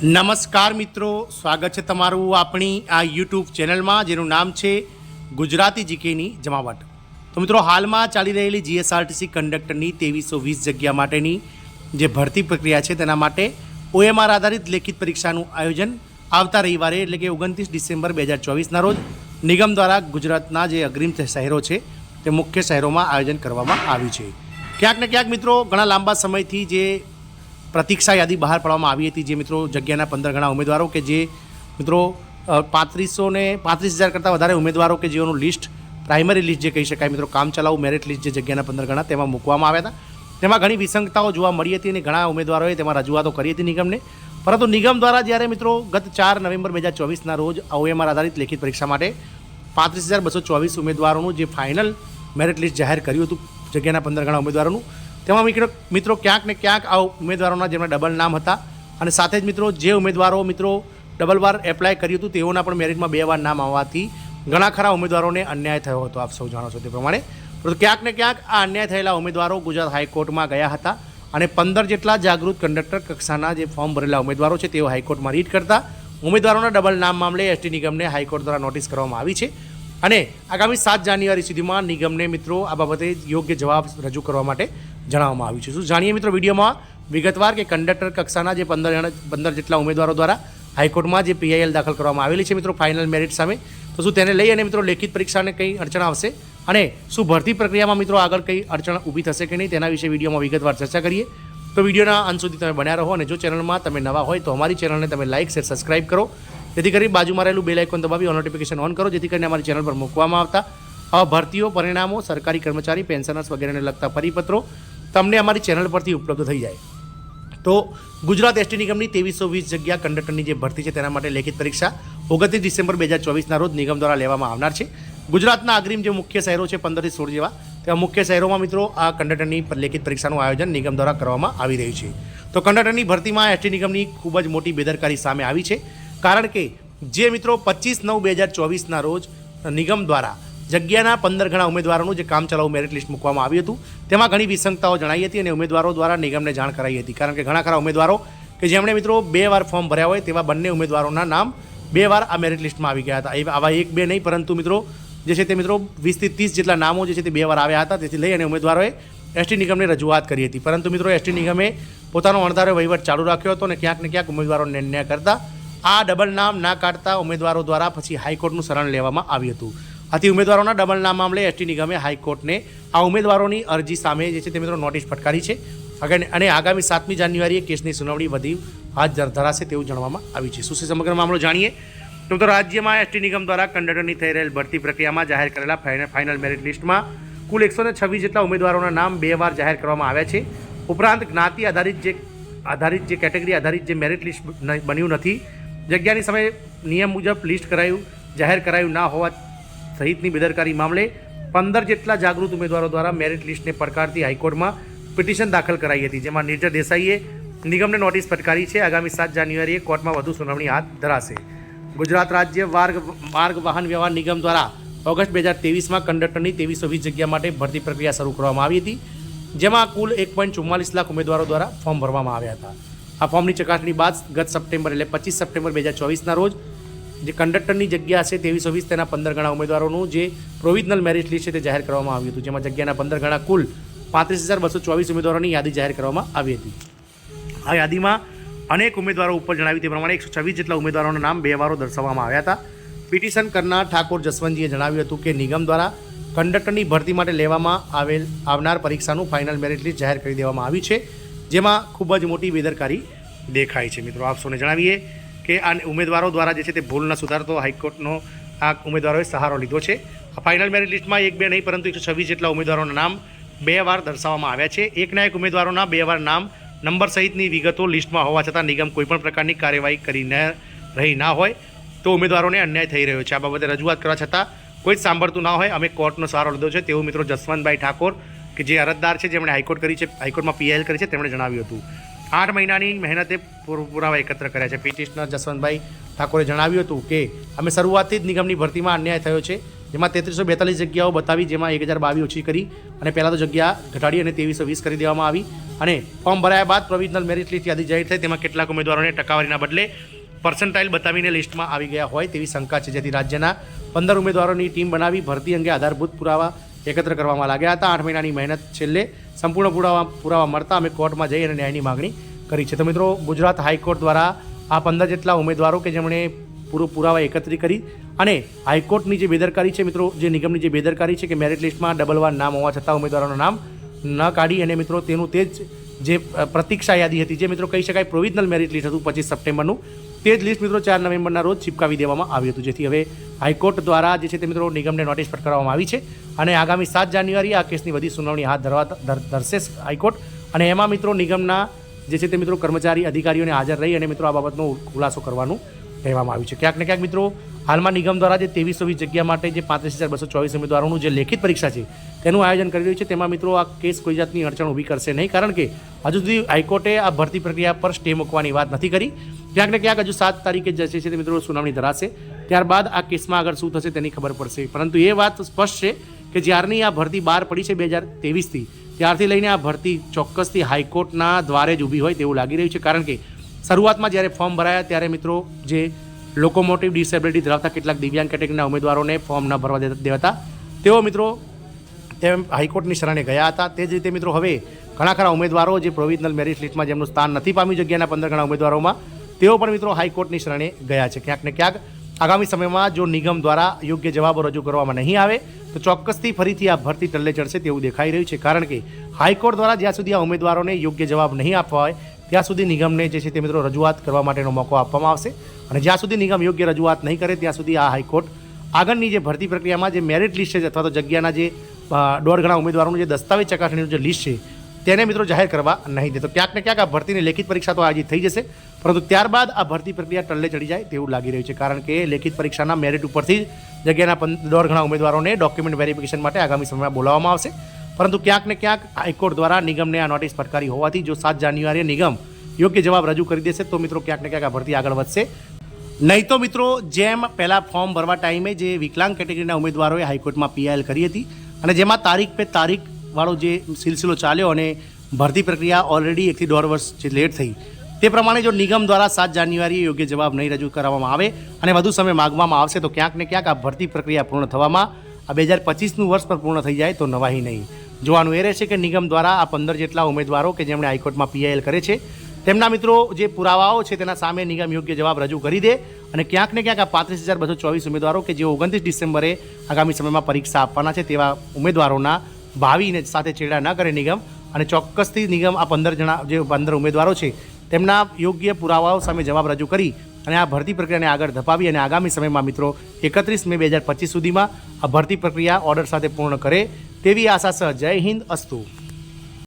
નમસ્કાર મિત્રો, સ્વાગત છે તમારું આપણી આ યુટ્યુબ ચેનલમાં જેનું નામ છે ગુજરાતી જીકેની જમાવટ। તો મિત્રો, હાલમાં ચાલી રહેલી જીએસઆરટીસી કંડક્ટરની 2320 જગ્યા માટેની જે ભરતી પ્રક્રિયા છે તેના માટે ઓએમઆર આધારિત લેખિત પરીક્ષાનું આયોજન આવતા રવિવારે એટલે કે 29 ડિસેમ્બર 2024ના રોજ નિગમ દ્વારા ગુજરાતના જે અગ્રીમ શહેરો છે તે મુખ્ય શહેરોમાં આયોજન કરવામાં આવ્યું છે। ક્યાંક ને ક્યાંક મિત્રો ઘણા લાંબા સમયથી જે પ્રતીક્ષા યાદી બહાર પાડવામાં આવી હતી, જે મિત્રો જગ્યાના 15 ગણા ઉમેદવારો કે જે મિત્રો 35,000 કરતાં વધારે ઉમેદવારો કે જેઓનું લિસ્ટ પ્રાઇમરી લિસ્ટ જે કહી શકાય મિત્રો, કામચલાઉ મેરિટ લિસ્ટ જે જગ્યાના 15 ગણા તેમાં મૂકવામાં આવ્યા હતા। તેમાં ઘણી વિસંગતાઓ જોવા મળી હતી અને ઘણા ઉમેદવારોએ તેમાં રજૂઆતો કરી હતી નિગમને, પરંતુ નિગમ દ્વારા જ્યારે મિત્રો ગત 4 નવેમ્બર 2024ના રોજ ઓએમઆર આધારિત લેખિત પરીક્ષા માટે 35,224 ઉમેદવારોનું જે ફાઇનલ મેરિટ લિસ્ટ જાહેર કર્યું હતું જગ્યાના 15 ગણા ઉમેદવારોનું, તેમાં મિત્રો ક્યાંક ને ક્યાંક આ ઉમેદવારોના જેમના ડબલ નામ હતા અને સાથે જ મિત્રો જે ઉમેદવારો મિત્રો ડબલ વાર એપ્લાય કર્યું હતું તેઓના પણ મેરિટમાં 2 વાર નામ આવવાથી ઘણા ખરા ઉમેદવારોને અન્યાય થયો હતો, આપ સૌ જાણો છો તે પ્રમાણે। પરંતુ ક્યાંક ને ક્યાંક આ અન્યાય થયેલા ઉમેદવારો ગુજરાત હાઈકોર્ટમાં ગયા હતા અને 15 જેટલા જાગૃત કંડક્ટર કક્ષાના જે ફોર્મ ભરેલા ઉમેદવારો છે તેઓ હાઈકોર્ટમાં રીટ કરતા ઉમેદવારોના ડબલ નામ મામલે એસટી નિગમને હાઈકોર્ટ દ્વારા નોટિસ કરવામાં આવી છે અને આગામી 7 જાન્યુઆરી સુધીમાં નિગમને મિત્રો આ બાબતે યોગ્ય જવાબ રજૂ કરવા માટે જણાવવામાં આવ્યું છે। શું જાણીએ મિત્રો વિડીયોમાં વિગતવાર કે કંડક્ટર કક્ષાના જે 15 જેટલા ઉમેદવારો દ્વારા હાઈકોર્ટમાં જે પીઆઈએલ દાખલ કરવામાં આવેલી છે મિત્રો ફાઇનલ મેરિટ સામે, તો શું તેને લઈ અને મિત્રો લેખિત પરીક્ષાને કંઈ અડચણ આવશે અને શું ભરતી પ્રક્રિયામાં મિત્રો આગળ કંઈ અડચણ ઊભી થશે કે નહીં તેના વિશે વિડીયોમાં વિગતવાર ચર્ચા કરીએ। તો વિડીયોના અંત સુધી તમે બન્યા રહો અને જો ચેનલમાં તમે નવા હોય તો અમારી ચેનલને તમે લાઇક શેર સબસ્ક્રાઇબ કરો, જેથી કરી બાજુમાં રહેલું બેલ આઇકોન દબાવી નોટિફિકેશન ઓન કરો, જેથી કરીને અમારી ચેનલ પર મૂકવામાં આવતા આવા ભરતીઓ, પરિણામો, સરકારી કર્મચારી, પેન્શનર્સ વગેરેને લગતા પરિપત્રો તમને અમારી ચેનલ પરથી ઉપલબ્ધ થઈ જાય। તો ગુજરાત એસટી નિગમની 2320 જગ્યા કંડક્ટરની જે ભરતી છે તેના માટે લેખિત પરીક્ષા 29 ડિસેમ્બર 2024ના રોજ નિગમ દ્વારા લેવામાં આવનાર છે। ગુજરાતના અગ્રીમ જે મુખ્ય શહેરો છે 15 થી 16 જેવા, તેવા મુખ્ય શહેરોમાં મિત્રો આ કંડક્ટરની લેખિત પરીક્ષાનું આયોજન નિગમ દ્વારા કરવામાં આવી રહ્યું છે। તો કંડક્ટરની ભરતીમાં એસટી નિગમની ખૂબ જ મોટી બેદરકારી સામે આવી છે, કારણ કે જે મિત્રો 25/9/2024ના રોજ નિગમ દ્વારા જગ્યાના 15 ગણા ઉમેદવારોનું જે કામચલાઉ મેરિટ લિસ્ટ મૂકવામાં આવ્યું હતું તેમાં ઘણી વિસંગતાઓ જણાઈ હતી અને ઉમેદવારો દ્વારા નિગમને જાણ કરાઈ હતી, કારણ કે ઘણા ખરા ઉમેદવારો કે જેમણે મિત્રો 2 વાર ફોર્મ ભર્યા હોય તેવા બંને ઉમેદવારોના નામ 2 વાર આ મેરિટ લિસ્ટમાં આવી ગયા હતા। આવા 1-2 નહીં, પરંતુ મિત્રો જે છે તે મિત્રો 20 થી 30 જેટલા નામો જે છે તે 2 વાર આવ્યા હતા। તેથી લઈ અને ઉમેદવારોએ એસટી નિગમને રજૂઆત કરી હતી, પરંતુ મિત્રો એસટી નિગમે પોતાનો અણધાર્યો વહીવટ ચાલુ રાખ્યો હતો અને ક્યાંક ને ક્યાંક ઉમેદવારોને અન્યાય કરતા આ ડબલ નામ ના કાઢતા ઉમેદવારો દ્વારા પછી હાઈકોર્ટનું શરણ લેવામાં આવ્યું હતું। આથી ઉમેદવારોના ડબલ નામ મામલે એસટી નિગમે હાઈકોર્ટને આ ઉમેદવારોની અરજી સામે જે છે તે મિત્રો નોટિસ ફટકારી છે અને આગામી 7મી જાન્યુઆરીએ કેસની સુનાવણી વધી હાથ ધરાશે તેવું જાણવામાં આવ્યું છે। શું છે સમગ્ર મામલો જાણીએ તો રાજ્યમાં એસટી નિગમ દ્વારા કંડક્ટરની થઈ રહેલ ભરતી પ્રક્રિયામાં જાહેર કરેલા ફાઇનલ મેરિટ લિસ્ટમાં કુલ 126 જેટલા ઉમેદવારોના નામ 2 વાર જાહેર કરવામાં આવ્યા છે। ઉપરાંત જ્ઞાતિ આધારિત જે કેટેગરી આધારિત જે મેરિટ લિસ્ટ બન્યું નથી, જગ્યાની સમયે નિયમ મુજબ લિસ્ટ જાહેર કરાયું ના હોવા સહિતની બેદરકારી મામલે 15 જેટલા જાગૃત ઉમેદવારો દ્વારા મેરિટ લિસ્ટને પડકારતી હાઈકોર્ટમાં પિટિશન દાખલ કરાઈ હતી, જેમાં નિર્જર દેસાઈએ નિગમને નોટિસ ફટકારી છે। આગામી 7 જાન્યુઆરીએ કોર્ટમાં વધુ સુનાવણી હાથ ધરાશે। ગુજરાત રાજ્ય માર્ગ વાહન વ્યવહાર નિગમ દ્વારા ઓગસ્ટ 2023માં કંડક્ટરની 2320 જગ્યા માટે ભરતી પ્રક્રિયા શરૂ કરવામાં આવી હતી, જેમાં કુલ 1.44 લાખ ઉમેદવારો દ્વારા ફોર્મ ભરવામાં આવ્યા હતા। આ ફોર્મની ચકાસણી બાદ ગત સપ્ટેમ્બર એટલે 25 સપ્ટેમ્બર 2024ના રોજ જે કંડક્ટરની જગ્યા છે 2320 તેના 15 ગણા ઉમેદવારોનું જે પ્રોવિઝનલ મેરિટ લિસ્ટ છે તે જાહેર કરવામાં આવ્યું હતું, જેમાં જગ્યાના 15 ગણા કુલ 35,224 ઉમેદવારોની યાદી જાહેર કરવામાં આવી હતી। આ યાદીમાં અનેક ઉમેદવારો ઉપર જણાવ્યું તે પ્રમાણે 126 જેટલા ઉમેદવારોના નામ 2 વારો દર્શાવવામાં આવ્યા હતા। પિટિશન કરનાર ઠાકોર જસવંતજીએ જણાવ્યું હતું કે નિગમ દ્વારા કંડક્ટરની ભરતી માટે લેવામાં આવનાર પરીક્ષાનું ફાઇનલ મેરિટ લિસ્ટ જાહેર કરી દેવામાં આવ્યું છે, જેમાં ખૂબ જ મોટી બેદરકારી દેખાય છે। મિત્રો આપ સૌને જણાવીએ કે આ ઉમેદવારો દ્વારા જે છે તે ભૂલના સુધારતો હાઈકોર્ટનો આ ઉમેદવારોએ સહારો લીધો છે। આ ફાઇનલ મેરિટ લિસ્ટમાં 1-2 નહીં, પરંતુ 126 જેટલા ઉમેદવારોના નામ 2 વાર દર્શાવવામાં આવ્યા છે। એકના એક ઉમેદવારોના 2 વાર નામ નંબર સહિતની વિગતો લિસ્ટમાં હોવા છતાં નિગમ કોઈપણ પ્રકારની કાર્યવાહી કરી રહી ના હોય તો ઉમેદવારોને અન્યાય થઈ રહ્યો છે। આ બાબતે રજૂઆત કરવા છતાં કોઈ જ સાંભળતું ના હોય અમે કોર્ટનો સહારો લીધો છે તેવું મિત્રો જસવંતભાઈ ઠાકોર કે જે અરજદાર છે, જેમણે હાઈકોર્ટમાં પીઆઈએલ કરી છે, તેમણે જણાવ્યું હતું। 8 મહિનાની મહેનતે પુરાવા એકત્ર કર્યા છે। પિટિશનર જસવંતભાઈ ઠાકોરે જણાવ્યું હતું કે અમે શરૂઆતથી જ નિગમની ભરતીમાં અન્યાય થયો છે જેમાં 3342 જગ્યાઓ બતાવી, જેમાં 1022 ઓછી કરી અને પહેલાં તો જગ્યા ઘટાડી અને 2320 કરી દેવામાં આવી. અને ફોર્મ ભરાયા બાદ પ્રોવિઝનલ મેરિટ લિસ્ટ યાદી જાહેર થઈ, તેમાં કેટલાક ઉમેદવારોને ટકાવારીના બદલે પર્સન્ટાઇલ બતાવીને લિસ્ટમાં આવી ગયા હોય તેવી શંકા છે, જેથી રાજ્યના 15 ઉમેદવારોની ટીમ બનાવી ભરતી અંગે આધારભૂત પુરાવા એકત્ર કરવામાં લાગ્યા હતા. 8 મહિનાની મહેનત છેલ્લે સંપૂર્ણ પુરાવા મળતા અમે કોર્ટમાં જઈ અને ન્યાયની માગણી કરી છે. તો મિત્રો, ગુજરાત હાઈકોર્ટ દ્વારા આ 15 જેટલા ઉમેદવારો કે જેમણે પુરાવા એકત્રિત કરી અને હાઈકોર્ટની જે બેદરકારી છે મિત્રો, જે નિગમની જે બેદરકારી છે કે મેરિટ લિસ્ટમાં ડબલ વાર નામ હોવા છતાં ઉમેદવારોનું નામ ન કાઢી અને મિત્રો તેનું તે જ જે પ્રતીક્ષા યાદી હતી, જે મિત્રો કહી શકાય પ્રોવિઝનલ મેરિટ લિસ્ટ હતું 25 સપ્ટેમ્બરનું, તે જ લિસ્ટ મિત્રો 4 નવેમ્બરના રોજ ચીપકાવી દેવામાં આવ્યું હતું. જેથી હવે હાઈકોર્ટ દ્વારા જે છે તે મિત્રો નિગમને નોટિસ ફટકારવામાં આવી છે અને આગામી 7 જાન્યુઆરી આ કેસની વધુ સુનાવણી હાથ ધરશે હાઈકોર્ટ. અને એમાં મિત્રો નિગમના જે છે તે મિત્રો કર્મચારી અધિકારીઓને હાજર રહી અને મિત્રો આ બાબતનો ખુલાસો કરવાનું કહેવામાં આવ્યું છે. ક્યાંક ને ક્યાંક મિત્રો હાલમાં નિગમ દ્વારા જે 2320 જગ્યા માટે જે 35,224 ઉમેદવારોનું જે લેખિત પરીક્ષા છે તેનું આયોજન કરી રહ્યું છે, તેમાં મિત્રો આ કેસ કોઈ જાતની અડચણ ઊભી કરશે નહીં, કારણ કે હજુ સુધી હાઈકોર્ટે આ ભરતી પ્રક્રિયા પર સ્ટે મૂકવાની વાત નથી કરી. ક્યાંક ને ક્યાંક હજુ 7 તારીખે જે છે તે મિત્રો સુનાવણી ધરાશે, ત્યારબાદ આ કેસમાં આગળ શું થશે તેની ખબર પડશે. પરંતુ એ વાત સ્પષ્ટ છે કે જ્યારની આ ભરતી બહાર પડી છે 2023થી, ત્યારથી લઈને આ ભરતી ચોક્કસથી હાઈકોર્ટના દ્વારે જ ઊભી હોય તેવું લાગી રહ્યું છે. કારણ કે શરૂઆતમાં જ્યારે ફોર્મ ભરાયા ત્યારે મિત્રો જે લોકોમોટિવ ડિસેબિલિટી ધરાવતા કેટલાક દિવ્યાંગ કેટેગરીના ઉમેદવારોને ફોર્મ ન ભરવા દેતા તેઓ મિત્રો તેમ હાઈકોર્ટની શરણે ગયા હતા. તે જ રીતે મિત્રો હવે ઘણા ખરા ઉમેદવારો જે પ્રોવિઝનલ મેરિટ લિસ્ટમાં જેમનું સ્થાન નથી પામ્યું જગ્યાના 15 ગણા ઉમેદવારોમાં, તેઓ પણ મિત્રો હાઈકોર્ટની શરણે ગયા છે. ક્યાંક ને ક્યાંક આગામી સમયમાં જો નિગમ દ્વારા યોગ્ય જવાબો રજૂ કરવામાં નહીં આવે તો ચોક્કસથી ફરીથી આ ભરતી ટલ્લે ચડશે તેવું દેખાઈ રહ્યું છે. કારણ કે હાઈકોર્ટ દ્વારા જ્યાં સુધી આ ઉમેદવારોને યોગ્ય જવાબ નહીં આપવા હોય ત્યાં સુધી નિગમને જે છે તે મિત્રો રજૂઆત કરવા માટેનો મોકો આપવામાં આવશે. અને જ્યાં સુધી નિગમ યોગ્ય રજૂઆત નહીં કરે ત્યાં સુધી આ હાઈકોર્ટ આગળની જે ભરતી પ્રક્રિયામાં જે મેરિટ લિસ્ટ છે અથવા તો જગ્યાના જે 1.5 ગણા ઉમેદવારોનું જે દસ્તાવેજ ચકાસણીનું જે લિસ્ટ છે તેને મિત્રો જાહેર કરવા નહીં દે. તો ક્યાંક ને ક્યાંક આ ભરતીની લેખિત પરીક્ષા તો આયોજિત થઈ જશે, પરંતુ ત્યારબાદ આ ભરતી પ્રક્રિયા ટલ્લે ચડી જાય તેવું લાગી રહ્યું છે. કારણ કે લેખિત પરીક્ષાના મેરિટ ઉપરથી જગ્યાના 1.5 ગણા ઉમેદવારોને ડોક્યુમેન્ટ વેરિફિકેશન માટે આગામી સમયમાં બોલાવવામાં આવશે. પરંતુ ક્યાંક ને ક્યાંક હાઈકોર્ટ દ્વારા નિગમને આ નોટિસ ફટકારી હોવાથી જો 7 જાન્યુઆરીએ નિગમ યોગ્ય જવાબ રજૂ કરી દેશે તો મિત્રો ક્યાંક ને ક્યાંક આ ભરતી આગળ વધશે. નહીં તો મિત્રો જેમ પહેલાં ફોર્મ ભરવા ટાઈમે જે વિકલાંગ કેટેગરીના ઉમેદવારોએ હાઈકોર્ટમાં પીઆઈએલ કરી હતી અને જેમાં તારીખ પે તારીખ વાળો જે સિલસિલો ચાલ્યો અને ભરતી પ્રક્રિયા ઓલરેડી 1 થી 1.5 વર્ષ જે લેટ થઈ, તે પ્રમાણે જો નિગમ દ્વારા 7 જાન્યુઆરીએ યોગ્ય જવાબ નહીં રજૂ કરવામાં આવે અને વધુ સમય માગવામાં આવશે તો ક્યાંક ને ક્યાંક આ ભરતી પ્રક્રિયા પૂર્ણ થવામાં આ 2025નું વર્ષ પર પૂર્ણ થઈ જાય તો નવાઈ નહીં. જોવાનું એ રહેશે કે નિગમ દ્વારા આ 15 જેટલા ઉમેદવારો કે જેમણે હાઈકોર્ટમાં પીઆઈએલ કરે છે તેમના મિત્રો જે પુરાવાઓ છે તેના સામે નિગમ યોગ્ય જવાબ રજૂ કરી દે અને ક્યાંક ને ક્યાંક આ 35,224 ઉમેદવારો કે જેઓ 29 ડિસેમ્બરે આગામી સમયમાં પરીક્ષા આપવાના છે તેવા ઉમેદવારોના ભાવિને સાથે ચેડા ન કરે નિગમ, અને ચોક્કસથી નિગમ આ 15 ઉમેદવારો છે તેમના યોગ્ય પુરાવાઓ સામે જવાબ રજૂ કરી અને આ ભરતી પ્રક્રિયાને આગળ ધપાવી અને આગામી સમયમાં મિત્રો 31 મે 2025 સુધીમાં આ ભરતી પ્રક્રિયા ઓર્ડર સાથે પૂર્ણ કરે તેવી આશા સહ. જય હિન્દ, અસ્તુ.